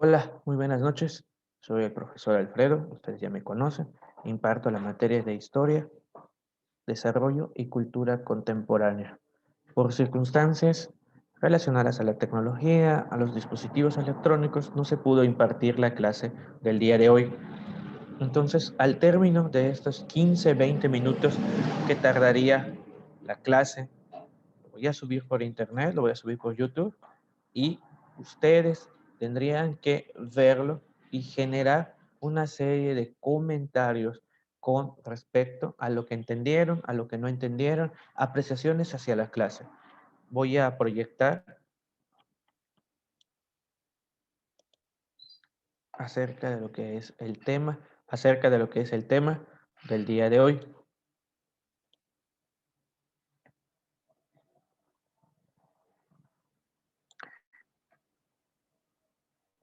Hola, muy buenas noches. Soy el profesor Alfredo, ustedes ya me conocen. Imparto la materia de Historia, Desarrollo y Cultura Contemporánea. Por circunstancias relacionadas a la tecnología, a los dispositivos electrónicos, no se pudo impartir la clase del día de hoy. Entonces, al término de estos 15-20 minutos que tardaría la clase, lo voy a subir por internet, lo voy a subir por YouTube y ustedes tendrían que verlo y generar una serie de comentarios con respecto a lo que entendieron, a lo que no entendieron, apreciaciones hacia la clase. Voy a proyectar acerca de lo que es el tema, acerca de lo que es el tema del día de hoy.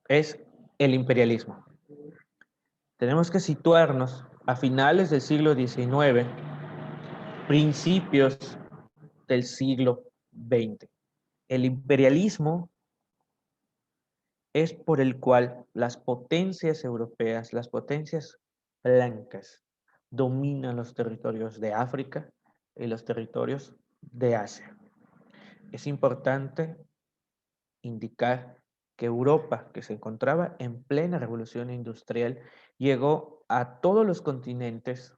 Es el imperialismo. Tenemos que situarnos a finales del siglo XIX, principios del siglo XX. El imperialismo es por el cual las potencias europeas, las potencias blancas, dominan los territorios de África y los territorios de Asia. Es importante indicar que Europa, que se encontraba en plena revolución industrial, llegó a todos los continentes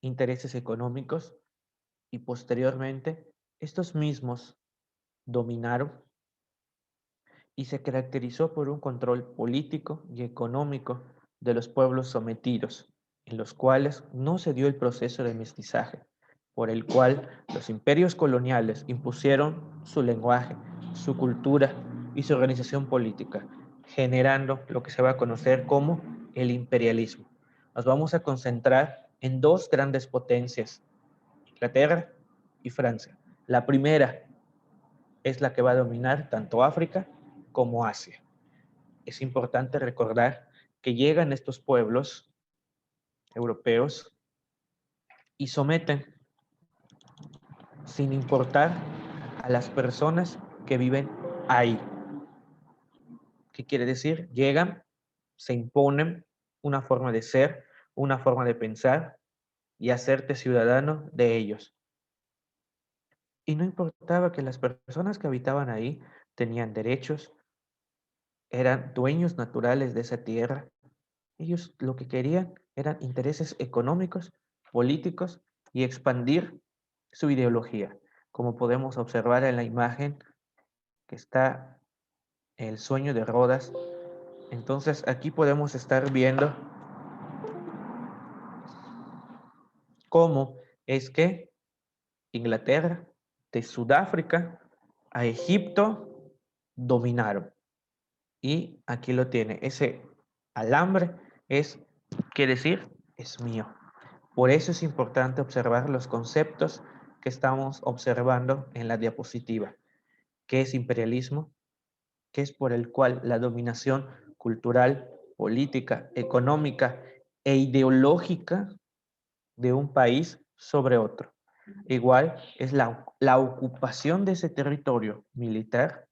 intereses económicos y posteriormente estos mismos dominaron y se caracterizó por un control político y económico de los pueblos sometidos, en los cuales no se dio el proceso de mestizaje, por el cual los imperios coloniales impusieron su lenguaje, su cultura y su organización política, generando lo que se va a conocer como el imperialismo. Nos vamos a concentrar en dos grandes potencias, Inglaterra y Francia. La primera es la que va a dominar tanto África como Asia. Es importante recordar que llegan estos pueblos europeos y someten sin importar a las personas que viven ahí. ¿Qué quiere decir? Llegan, se imponen una forma de ser, una forma de pensar y hacerte ciudadano de ellos. Y no importaba que las personas que habitaban ahí tenían derechos, eran dueños naturales de esa tierra. Ellos lo que querían eran intereses económicos, políticos y expandir su ideología, como podemos observar en la imagen que está el sueño de Rodas. Entonces aquí podemos estar viendo cómo es que Inglaterra, de Sudáfrica a Egipto, dominaron. Y aquí lo tiene, ese alambre es, ¿qué decir? Es mío. Por eso es importante observar los conceptos que estamos observando en la diapositiva. ¿Qué es imperialismo? ¿Qué es por el cual la dominación cultural, política, económica e ideológica de un país sobre otro? Igual es la ocupación de ese territorio militar,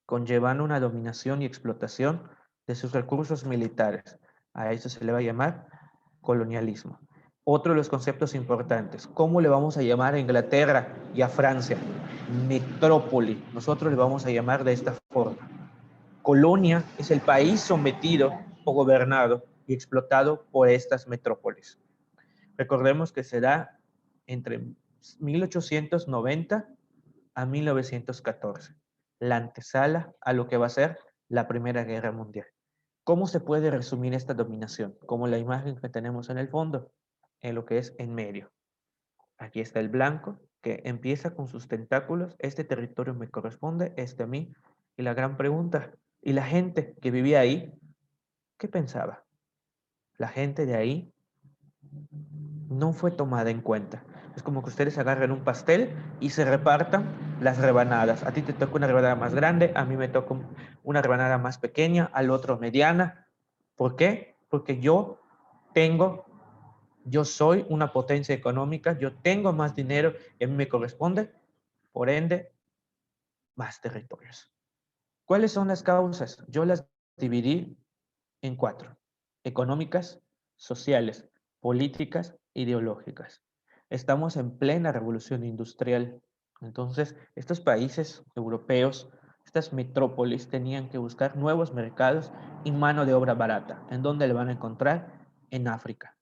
conllevando una dominación y explotación de sus recursos militares. A eso se le va a llamar colonialismo. Otro de los conceptos importantes, ¿cómo le vamos a llamar a Inglaterra y a Francia? Metrópoli. Nosotros le vamos a llamar de esta forma. Colonia es el país sometido o gobernado y explotado por estas metrópolis. Recordemos que se da entre 1890 a 1914, la antesala a lo que va a ser la Primera Guerra Mundial. ¿Cómo se puede resumir esta dominación? Como la imagen que tenemos en el fondo, en lo que es en medio. Aquí está el blanco que empieza con sus tentáculos. Este territorio me corresponde, este a mí. Y la gran pregunta, ¿y la gente que vivía ahí, qué pensaba? La gente de ahí no fue tomada en cuenta. Es como que ustedes agarren un pastel y se repartan las rebanadas. A ti te toca una rebanada más grande, a mí me toca una rebanada más pequeña, al otro mediana. ¿Por qué? Porque tengo, yo soy una potencia económica, yo tengo más dinero y a mí me corresponde, por ende, más territorios. ¿Cuáles son las causas? Yo las dividí en 4: económicas, sociales, políticas, ideológicas. Estamos en plena revolución industrial. Entonces, estos países europeos, estas metrópolis, tenían que buscar nuevos mercados y mano de obra barata. ¿En dónde le van a encontrar? En África.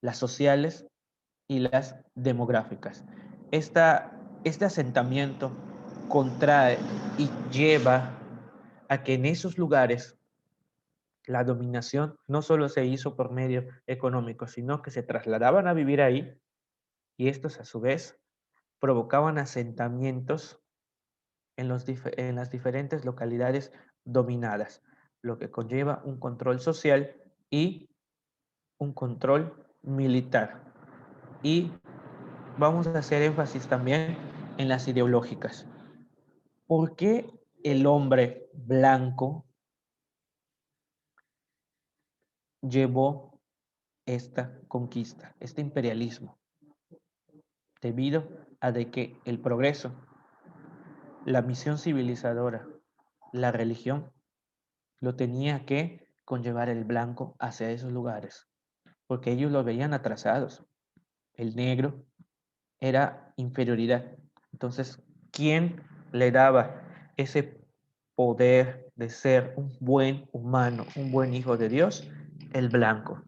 Las sociales y las demográficas. Este asentamiento contrae y lleva a que en esos lugares la dominación no solo se hizo por medio económico, sino que se trasladaban a vivir ahí y estos a su vez provocaban asentamientos en las diferentes localidades dominadas, lo que conlleva un control social y un control militar. Y vamos a hacer énfasis también en las ideológicas. ¿Por qué el hombre blanco llevó esta conquista, este imperialismo? Debido a de que el progreso, la misión civilizadora, la religión, lo tenía que conllevar el blanco hacia esos lugares, porque ellos lo veían atrasados. El negro era inferioridad. Entonces, ¿quién le daba ese poder de ser un buen humano, un buen hijo de Dios? El blanco.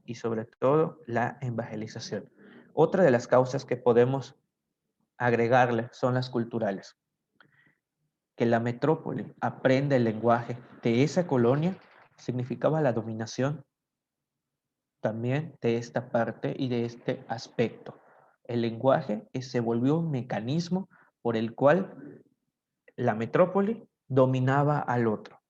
Y sobre todo, la evangelización. Otra de las causas que podemos agregarle son las culturales. Que la metrópoli aprenda el lenguaje de esa colonia significaba la dominación también de esta parte y de este aspecto. El lenguaje se volvió un mecanismo por el cual la metrópoli dominaba al otro.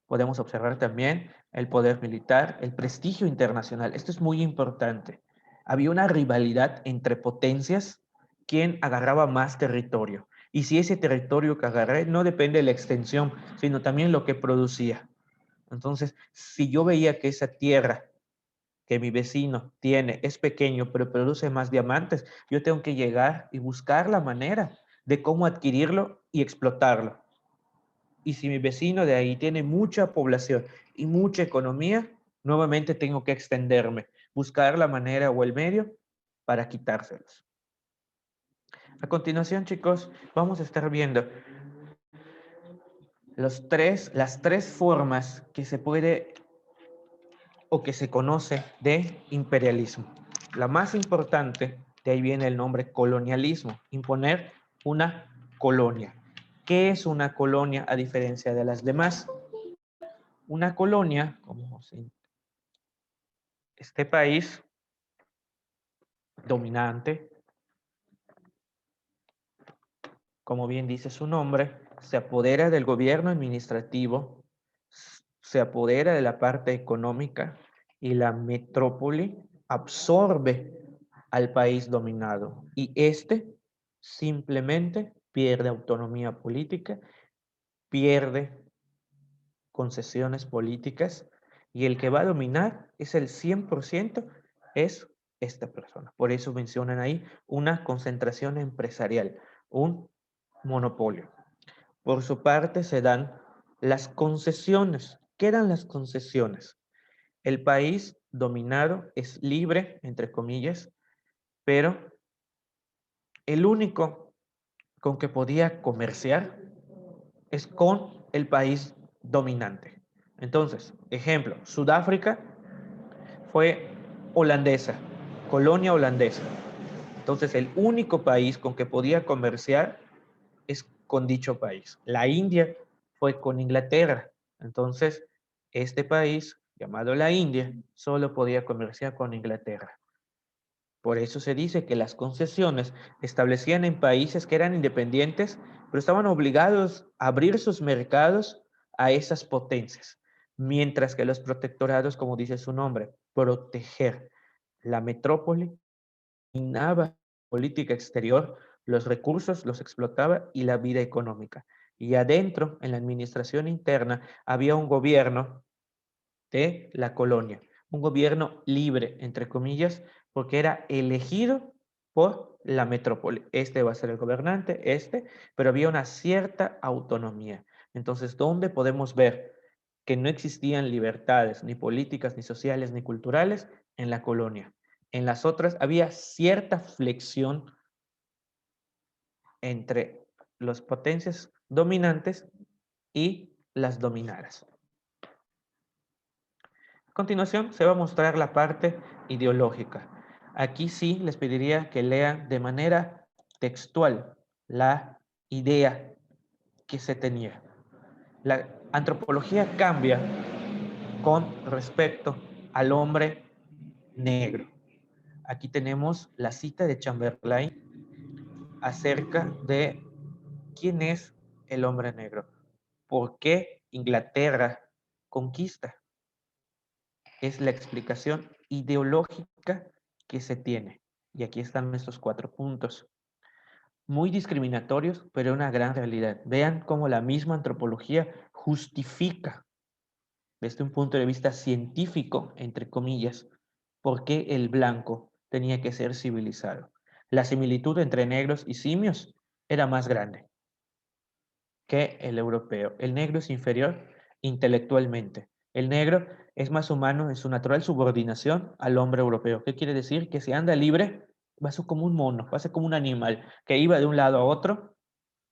Podemos observar también el poder militar, el prestigio internacional. Esto es muy importante. Había una rivalidad entre potencias, quien agarraba más territorio. Y si ese territorio que agarré no depende de la extensión, sino también lo que producía. Entonces, si yo veía que esa tierra que mi vecino tiene es pequeño, pero produce más diamantes, yo tengo que llegar y buscar la manera de cómo adquirirlo y explotarlo. Y si mi vecino de ahí tiene mucha población y mucha economía, nuevamente tengo que extenderme, buscar la manera o el medio para quitárselos. A continuación, chicos, vamos a estar viendo las tres formas que se puede o que se conoce de imperialismo. La más importante, de ahí viene el nombre colonialismo, imponer una colonia. ¿Qué es una colonia a diferencia de las demás? Una colonia, como este país dominante, como bien dice su nombre, se apodera del gobierno administrativo, se apodera de la parte económica y la metrópoli absorbe al país dominado y este simplemente pierde autonomía política, pierde concesiones políticas y el que va a dominar es el 100%, es esta persona. Por eso mencionan ahí una concentración empresarial, un monopolio. Por su parte se dan las concesiones. ¿Qué eran las concesiones? El país dominado es libre, entre comillas, pero el único con que podía comerciar es con el país dominante. Entonces, ejemplo, Sudáfrica fue holandesa, colonia holandesa. Entonces, el único país con que podía comerciar es con dicho país. La India fue con Inglaterra. Entonces, este país, llamado la India, solo podía comerciar con Inglaterra. Por eso se dice que las concesiones establecían en países que eran independientes, pero estaban obligados a abrir sus mercados a esas potencias, mientras que los protectorados, como dice su nombre, proteger la metrópoli, dominaba política exterior, los recursos los explotaba y la vida económica. Y adentro, en la administración interna, había un gobierno de la colonia, un gobierno libre, entre comillas, porque era elegido por la metrópoli. Este va a ser el gobernante, pero había una cierta autonomía. Entonces, ¿dónde podemos ver que no existían libertades, ni políticas, ni sociales, ni culturales? En la colonia. En las otras había cierta flexión entre las potencias dominantes y las dominadas. A continuación se va a mostrar la parte ideológica. Aquí sí les pediría que lean de manera textual la idea que se tenía. La antropología cambia con respecto al hombre negro. Aquí tenemos la cita de Chamberlain acerca de quién es el hombre negro, por qué Inglaterra conquista. Es la explicación ideológica que se tiene. Y aquí están estos 4 puntos. Muy discriminatorios, pero una gran realidad. Vean cómo la misma antropología justifica, desde un punto de vista científico, entre comillas, por qué el blanco tenía que ser civilizado. La similitud entre negros y simios era más grande que el europeo. El negro es inferior intelectualmente. El negro es más humano en su natural subordinación al hombre europeo. ¿Qué quiere decir? Que si anda libre, va a ser como un mono, va a ser como un animal que iba de un lado a otro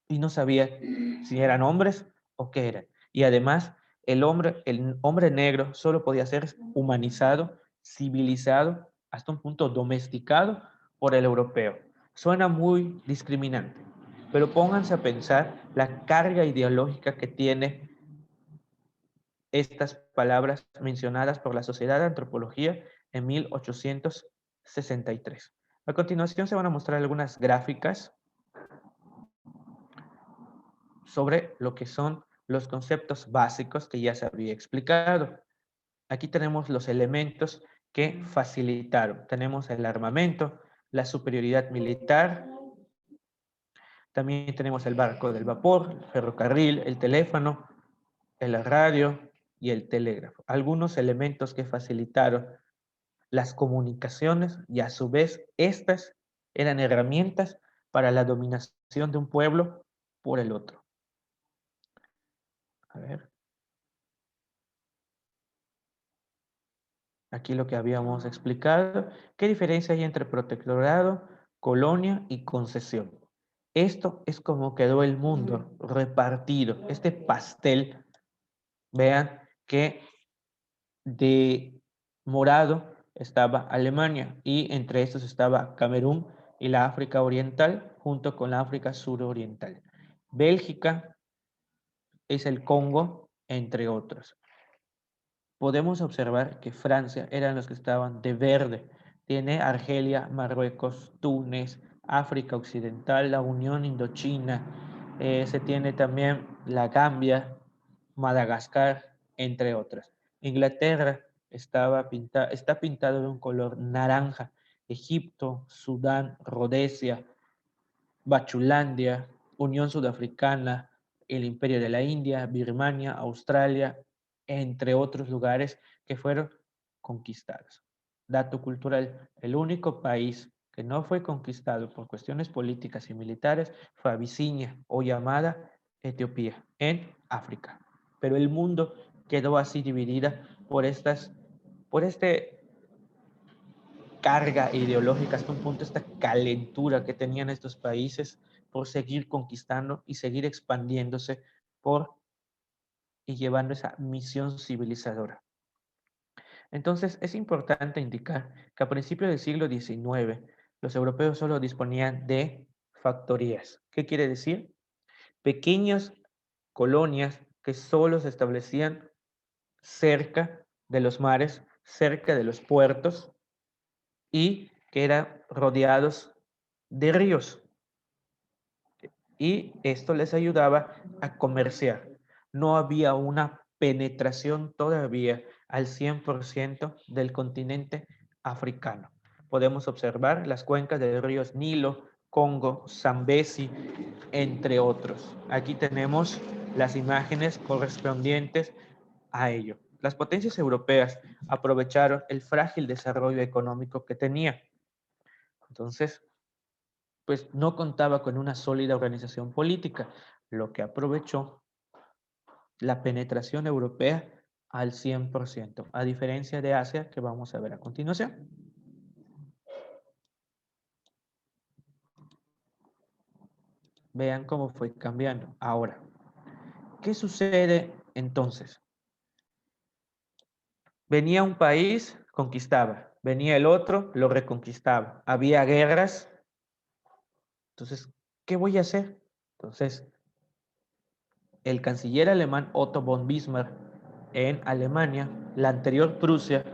y no sabía si eran hombres o qué eran. Y además, el hombre negro solo podía ser humanizado, civilizado, hasta un punto domesticado por el europeo. Suena muy discriminante, pero pónganse a pensar la carga ideológica que tiene estas palabras mencionadas por la Sociedad de Antropología en 1863. A continuación se van a mostrar algunas gráficas sobre lo que son los conceptos básicos que ya se había explicado. Aquí tenemos los elementos que facilitaron. Tenemos el armamento, la superioridad militar, también tenemos el barco del vapor, el ferrocarril, el teléfono, el radio y el telégrafo. Algunos elementos que facilitaron las comunicaciones y a su vez estas eran herramientas para la dominación de un pueblo por el otro. A ver. Aquí lo que habíamos explicado. ¿Qué diferencia hay entre protectorado, colonia y concesión? Esto es como quedó el mundo repartido. Este pastel, vean que de morado estaba Alemania y entre estos estaba Camerún y la África Oriental junto con la África Suroriental. Bélgica es el Congo, entre otros. Podemos observar que Francia eran los que estaban de verde. Tiene Argelia, Marruecos, Túnez, África Occidental, la Unión Indochina. Se tiene también la Gambia, Madagascar, entre otras. Inglaterra está pintado de un color naranja. Egipto, Sudán, Rodesia, Bachulandia, Unión Sudafricana, el Imperio de la India, Birmania, Australia, entre otros lugares que fueron conquistados. Dato cultural, el único país que no fue conquistado por cuestiones políticas y militares fue Abisinia o llamada Etiopía en África. Pero el mundo quedó así dividida por este carga ideológica hasta un punto, esta calentura que tenían estos países por seguir conquistando y seguir expandiéndose y llevando esa misión civilizadora. Entonces, es importante indicar que a principios del siglo XIX, los europeos solo disponían de factorías. ¿Qué quiere decir? Pequeñas colonias que solo se establecían cerca de los mares, cerca de los puertos, y que eran rodeados de ríos. Y esto les ayudaba a comerciar. No había una penetración todavía al 100% del continente africano. Podemos observar las cuencas de los ríos Nilo, Congo, Zambezi, entre otros. Aquí tenemos las imágenes correspondientes a ello. Las potencias europeas aprovecharon el frágil desarrollo económico que tenía. Entonces, pues no contaba con una sólida organización política, lo que aprovechó la penetración europea al 100%, a diferencia de Asia, que vamos a ver a continuación. Vean cómo fue cambiando. Ahora, ¿qué sucede entonces? Venía un país, conquistaba. Venía el otro, lo reconquistaba. Había guerras. Entonces, ¿qué voy a hacer? Entonces, el canciller alemán Otto von Bismarck en Alemania, la anterior Prusia,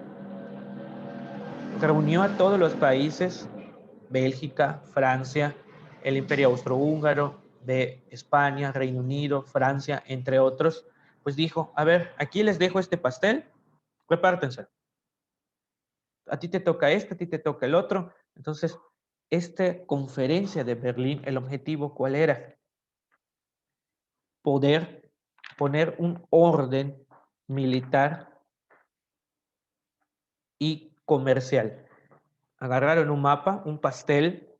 reunió a todos los países, Bélgica, Francia, el Imperio Austrohúngaro, de España, Reino Unido, Francia, entre otros, pues dijo, a ver, aquí les dejo este pastel, repártense. A ti te toca este, a ti te toca el otro. Entonces, esta conferencia de Berlín, el objetivo, ¿cuál era? Poder poner un orden militar y comercial. Agarraron un mapa, un pastel.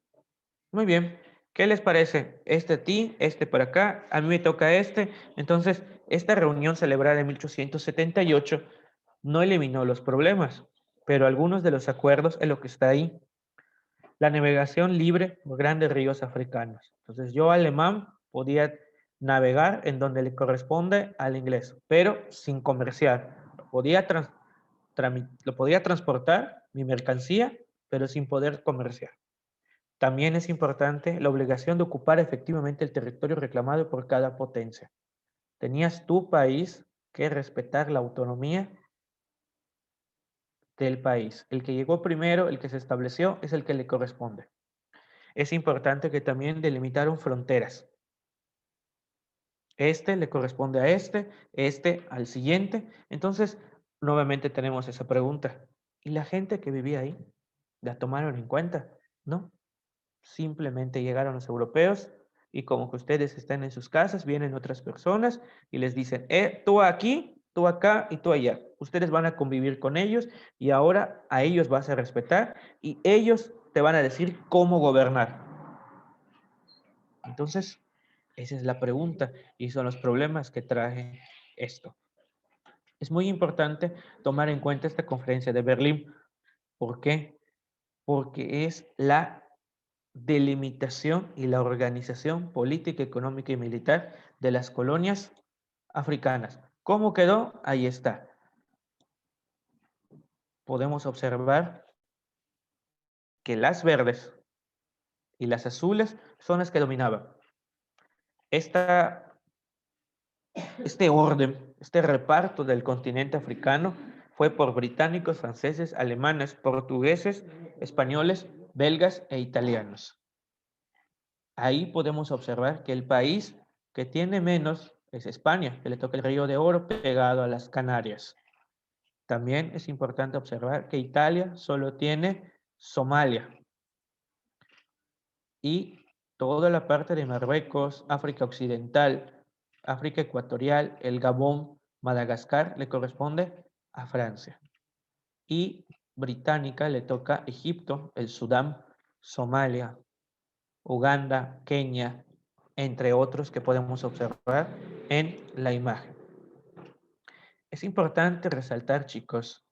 Muy bien. ¿Qué les parece? Este a ti, este para acá, a mí me toca este. Entonces, esta reunión celebrada en 1878 no eliminó los problemas, pero algunos de los acuerdos es lo que está ahí. La navegación libre por grandes ríos africanos. Entonces, yo alemán podía navegar en donde le corresponde al inglés, pero sin comerciar. Lo podía transportar mi mercancía, pero sin poder comerciar. También es importante la obligación de ocupar efectivamente el territorio reclamado por cada potencia. Tenías tu país que respetar la autonomía del país. El que llegó primero, el que se estableció, es el que le corresponde. Es importante que también delimitaron fronteras. Este le corresponde a este al siguiente. Entonces, nuevamente tenemos esa pregunta. ¿Y la gente que vivía ahí? ¿La tomaron en cuenta? No. Simplemente llegaron los europeos y como que ustedes están en sus casas, vienen otras personas y les dicen, tú aquí, tú acá y tú allá. Ustedes van a convivir con ellos y ahora a ellos vas a respetar y ellos te van a decir cómo gobernar. Entonces, esa es la pregunta y son los problemas que trae esto. Es muy importante tomar en cuenta esta conferencia de Berlín. ¿Por qué? Porque es la delimitación y la organización política, económica y militar de las colonias africanas. ¿Cómo quedó? Ahí está. Podemos observar que las verdes y las azules son las que dominaban. Este orden, este reparto del continente africano fue por británicos, franceses, alemanes, portugueses, españoles, belgas e italianos. Ahí podemos observar que el país que tiene menos es España, que le toca el Río de Oro pegado a las Canarias. También es importante observar que Italia solo tiene Somalia y toda la parte de Marruecos, África Occidental, África Ecuatorial, el Gabón, Madagascar le corresponde a Francia. Y británica le toca Egipto, el Sudán, Somalia, Uganda, Kenia, entre otros que podemos observar en la imagen. Es importante resaltar, chicos,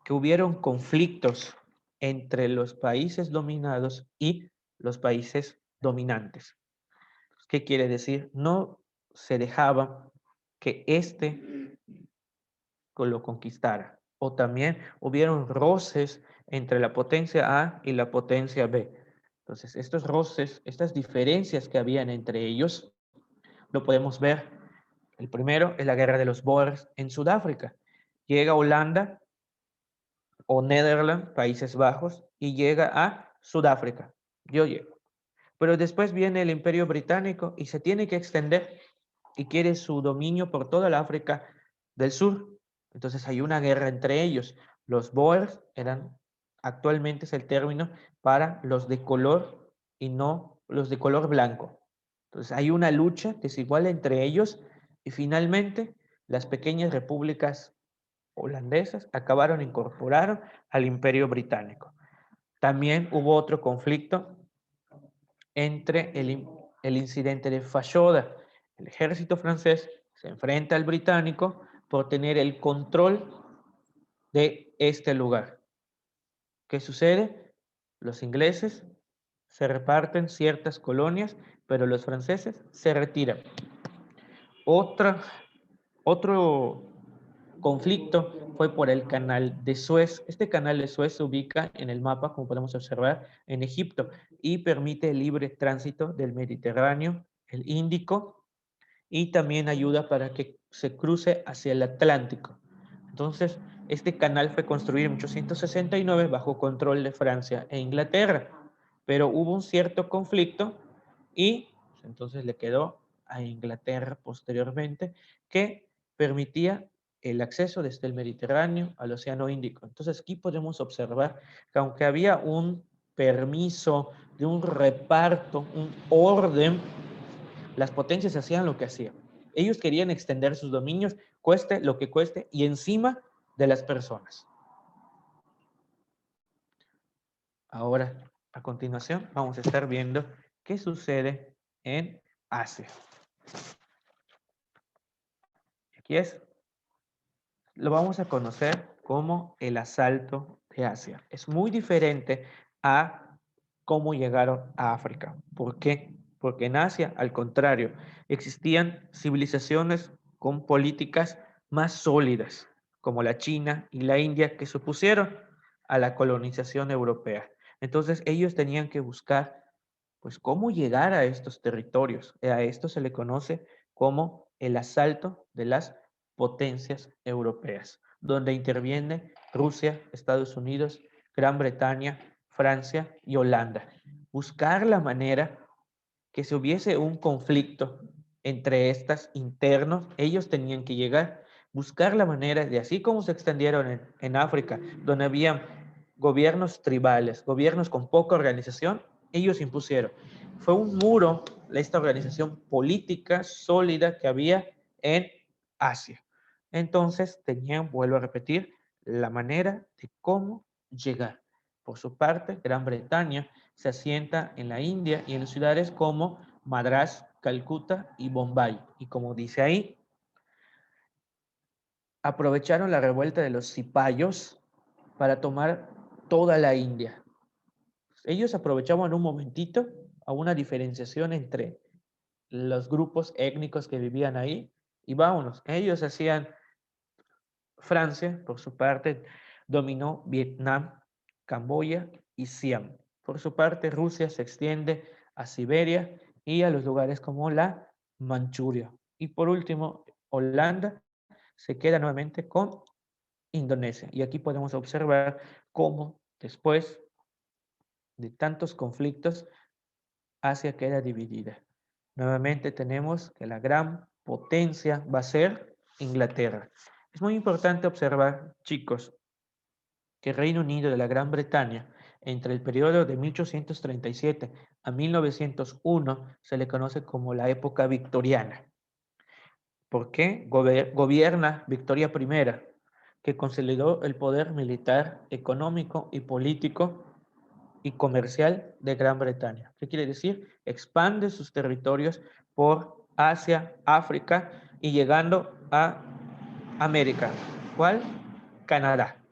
que hubieron conflictos entre los países dominados y los países dominantes. ¿Qué quiere decir? No se dejaba que lo conquistara. O también hubieron roces entre la potencia A y la potencia B. Entonces, estos roces, estas diferencias que habían entre ellos, lo podemos ver. El primero es la guerra de los Boers en Sudáfrica. Llega Holanda o Netherlands, Países Bajos, y llega a Sudáfrica. Yo llego. Pero después viene el Imperio Británico y se tiene que extender y quiere su dominio por toda la África del Sur. Entonces hay una guerra entre ellos. Los Boers actualmente es el término para los de color y no los de color blanco. Entonces hay una lucha desigual entre ellos y finalmente las pequeñas repúblicas holandesas incorporaron al Imperio Británico. También hubo otro conflicto entre el incidente de Fashoda. El ejército francés se enfrenta al británico por tener el control de este lugar. ¿Qué sucede? Los ingleses se reparten ciertas colonias, pero los franceses se retiran. Otro conflicto fue por el canal de Suez. Este canal de Suez se ubica en el mapa, como podemos observar, en Egipto y permite el libre tránsito del Mediterráneo, el Índico y también ayuda para que se cruce hacia el Atlántico. Entonces, este canal fue construido en 1869 bajo control de Francia e Inglaterra, pero hubo un cierto conflicto y entonces le quedó a Inglaterra posteriormente que permitía el acceso desde el Mediterráneo al Océano Índico. Entonces aquí podemos observar que aunque había un permiso de un reparto, un orden, las potencias hacían lo que hacían. Ellos querían extender sus dominios, cueste lo que cueste, y encima de las personas. Ahora, a continuación, vamos a estar viendo qué sucede en Asia. Aquí lo vamos a conocer como el asalto de Asia. Es muy diferente a cómo llegaron a África. ¿Por qué? Porque en Asia, al contrario, existían civilizaciones con políticas más sólidas, como la China y la India, que se opusieron a la colonización europea. Entonces, ellos tenían que buscar, pues, cómo llegar a estos territorios. A esto se le conoce como el asalto de las potencias europeas, donde interviene Rusia, Estados Unidos, Gran Bretaña, Francia y Holanda. Buscar la manera que si hubiese un conflicto entre estas internos, ellos tenían que llegar, buscar la manera de, así como se extendieron en África, donde había gobiernos tribales, gobiernos con poca organización, ellos impusieron. Fue un muro, esta organización política sólida que había en Asia. Entonces tenían, vuelvo a repetir, la manera de cómo llegar. Por su parte, Gran Bretaña se asienta en la India y en ciudades como Madrás, Calcuta y Bombay. Y como dice ahí, aprovecharon la revuelta de los cipayos para tomar toda la India. Ellos aprovechaban un momentito a una diferenciación entre los grupos étnicos que vivían ahí y vámonos. Ellos hacían, Francia, por su parte, dominó Vietnam, Camboya y Siam. Por su parte, Rusia se extiende a Siberia y a los lugares como la Manchuria. Y por último, Holanda se queda nuevamente con Indonesia. Y aquí podemos observar cómo después de tantos conflictos, Asia queda dividida. Nuevamente tenemos que la gran potencia va a ser Inglaterra. Es muy importante observar, chicos, que Reino Unido de la Gran Bretaña, entre el periodo de 1837 a 1901, se le conoce como la época victoriana. ¿Por qué? Gobierna Victoria I, que consolidó el poder militar, económico y político y comercial de Gran Bretaña. ¿Qué quiere decir? Expande sus territorios por Asia, África y llegando a América. ¿Cuál? Canadá,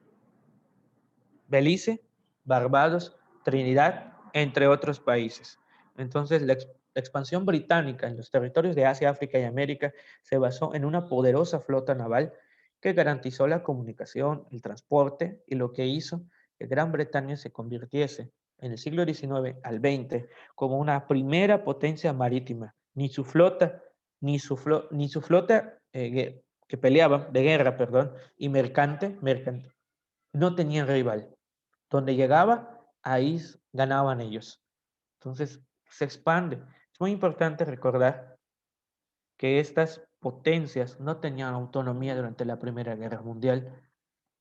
Belice, Barbados, Trinidad, entre otros países. Entonces, la expansión británica en los territorios de Asia, África y América se basó en una poderosa flota naval que garantizó la comunicación, el transporte y lo que hizo que Gran Bretaña se convirtiese en el siglo XIX al XX como una primera potencia marítima. Ni su flota, ni su flota que peleaba, de guerra, perdón, y mercante, no tenían rival. Donde llegaba, ahí ganaban ellos. Entonces, se expande. Es muy importante recordar que estas potencias no tenían autonomía durante la Primera Guerra Mundial.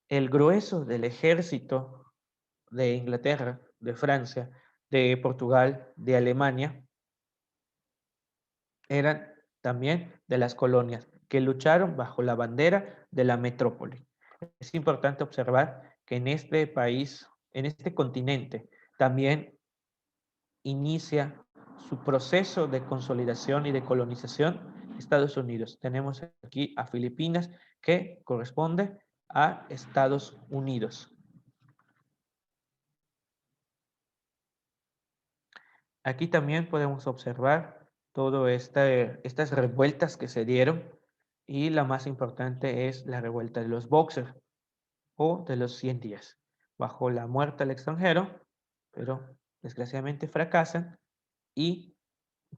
El grueso del ejército de Inglaterra, de Francia, de Portugal, de Alemania, eran también de las colonias que lucharon bajo la bandera de la metrópoli. Es importante observar que en este país, en este continente, también inicia su proceso de consolidación y de colonización, Estados Unidos. Tenemos aquí a Filipinas, que corresponde a Estados Unidos. Aquí también podemos observar todas estas revueltas que se dieron, y la más importante es la revuelta de los Boxers o de los 100 días, bajo la muerte al extranjero, pero desgraciadamente fracasan y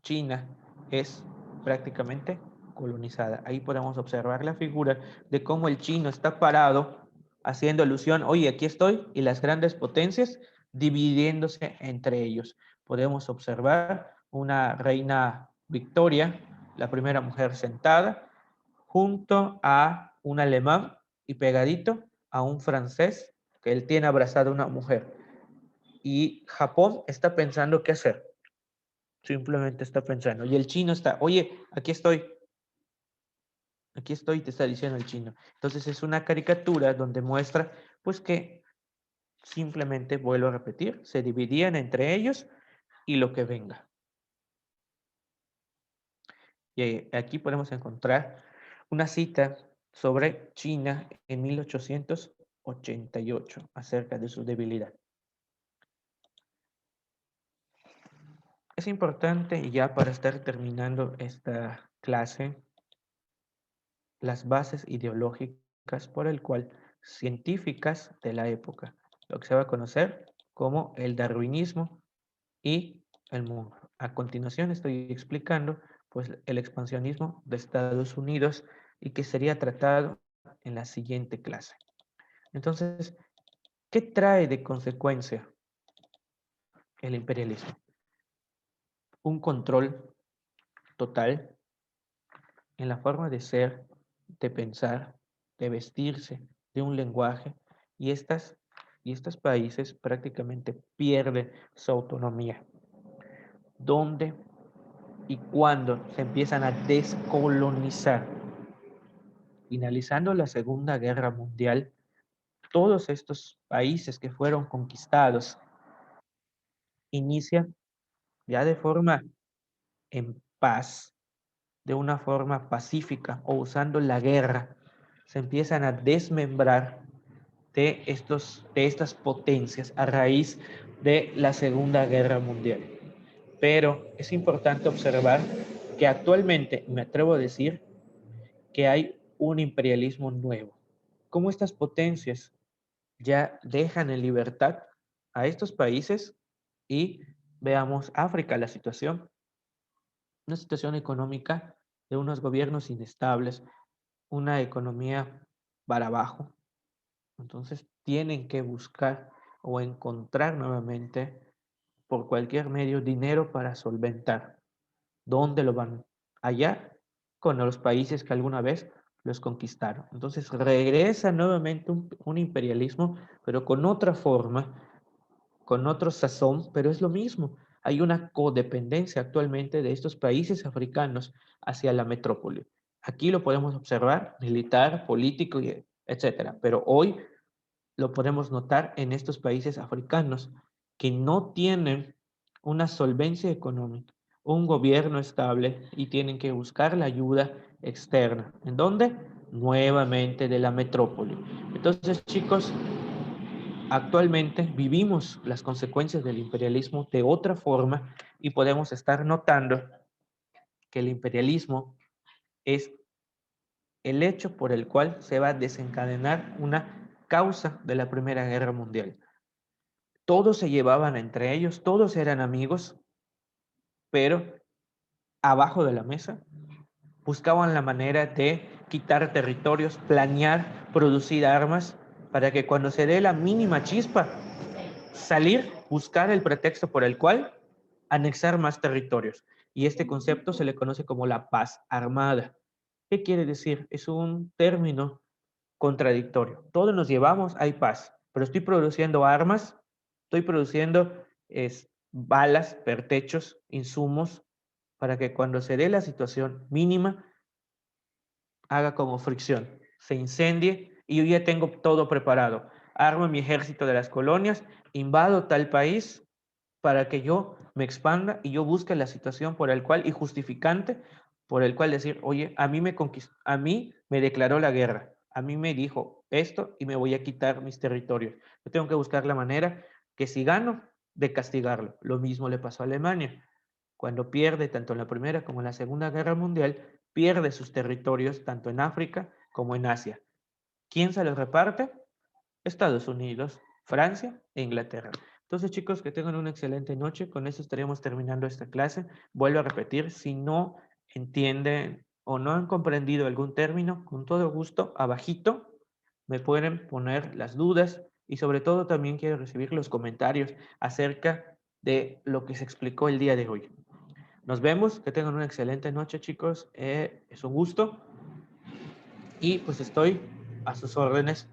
China es prácticamente colonizada. Ahí podemos observar la figura de cómo el chino está parado haciendo alusión, oye, aquí estoy, y las grandes potencias dividiéndose entre ellos. Podemos observar una reina Victoria, la primera mujer sentada, junto a un alemán y pegadito a un francés que él tiene abrazado a una mujer. Y Japón está pensando qué hacer. Simplemente está pensando. Y el chino está, oye, aquí estoy, te está diciendo el chino. Entonces es una caricatura donde muestra, pues que simplemente, vuelvo a repetir, se dividían entre ellos y lo que venga. Y aquí podemos encontrar una cita sobre China en 1888 acerca de su debilidad. Es importante, y ya para estar terminando esta clase, las bases ideológicas por el cual científicas de la época, lo que se va a conocer como el darwinismo y el mundo. A continuación estoy explicando pues el expansionismo de Estados Unidos, y que sería tratado en la siguiente clase. Entonces, ¿qué trae de consecuencia el imperialismo? Un control total en la forma de ser, de pensar, de vestirse, de un lenguaje, y estos países prácticamente pierden su autonomía. ¿Dónde y cuándo se empiezan a descolonizar? Finalizando la Segunda Guerra Mundial, todos estos países que fueron conquistados inician ya de forma en paz, de una forma pacífica o usando la guerra, se empiezan a desmembrar de estas potencias a raíz de la Segunda Guerra Mundial. Pero es importante observar que actualmente, me atrevo a decir, que hay un imperialismo nuevo. Cómo estas potencias ya dejan en libertad a estos países, y veamos África, la situación, una situación económica de unos gobiernos inestables, una economía para abajo. Entonces tienen que buscar o encontrar nuevamente por cualquier medio dinero para solventar. ¿Dónde lo van? Allá, con los países que alguna vez los conquistaron. Entonces regresa nuevamente un imperialismo, pero con otra forma, con otro sazón, pero es lo mismo. Hay una codependencia actualmente de estos países africanos hacia la metrópoli. Aquí lo podemos observar, militar, político, etcétera. Pero hoy lo podemos notar en estos países africanos que no tienen una solvencia económica, un gobierno estable, y tienen que buscar la ayuda externa. ¿En dónde? Nuevamente de la metrópoli. Entonces, chicos, actualmente vivimos las consecuencias del imperialismo de otra forma, y podemos estar notando que el imperialismo es el hecho por el cual se va a desencadenar una causa de la Primera Guerra Mundial. Todos se llevaban entre ellos, todos eran amigos, pero abajo de la mesa buscaban la manera de quitar territorios, planear, producir armas, para que cuando se dé la mínima chispa, salir, buscar el pretexto por el cual anexar más territorios. Y este concepto se le conoce como la paz armada. ¿Qué quiere decir? Es un término contradictorio. Todos nos llevamos, hay paz, pero estoy produciendo armas, estoy produciendo balas, pertrechos, insumos, para que cuando se dé la situación mínima, haga como fricción, se incendie, y yo ya tengo todo preparado. Armo mi ejército de las colonias, invado tal país, para que yo me expanda y yo busque la situación por el cual, y justificante, por el cual decir, oye, a mí me conquistó, a mí me declaró la guerra, a mí me dijo esto y me voy a quitar mis territorios. Yo tengo que buscar la manera que si gano, de castigarlo. Lo mismo le pasó a Alemania. Cuando pierde tanto en la Primera como en la Segunda Guerra Mundial, pierde sus territorios tanto en África como en Asia. ¿Quién se los reparte? Estados Unidos, Francia e Inglaterra. Entonces, chicos, que tengan una excelente noche. Con eso estaríamos terminando esta clase. Vuelvo a repetir, si no entienden o no han comprendido algún término, con todo gusto, abajito me pueden poner las dudas y sobre todo también quiero recibir los comentarios acerca de lo que se explicó el día de hoy. Nos vemos, que tengan una excelente noche, chicos. Es un gusto y pues estoy a sus órdenes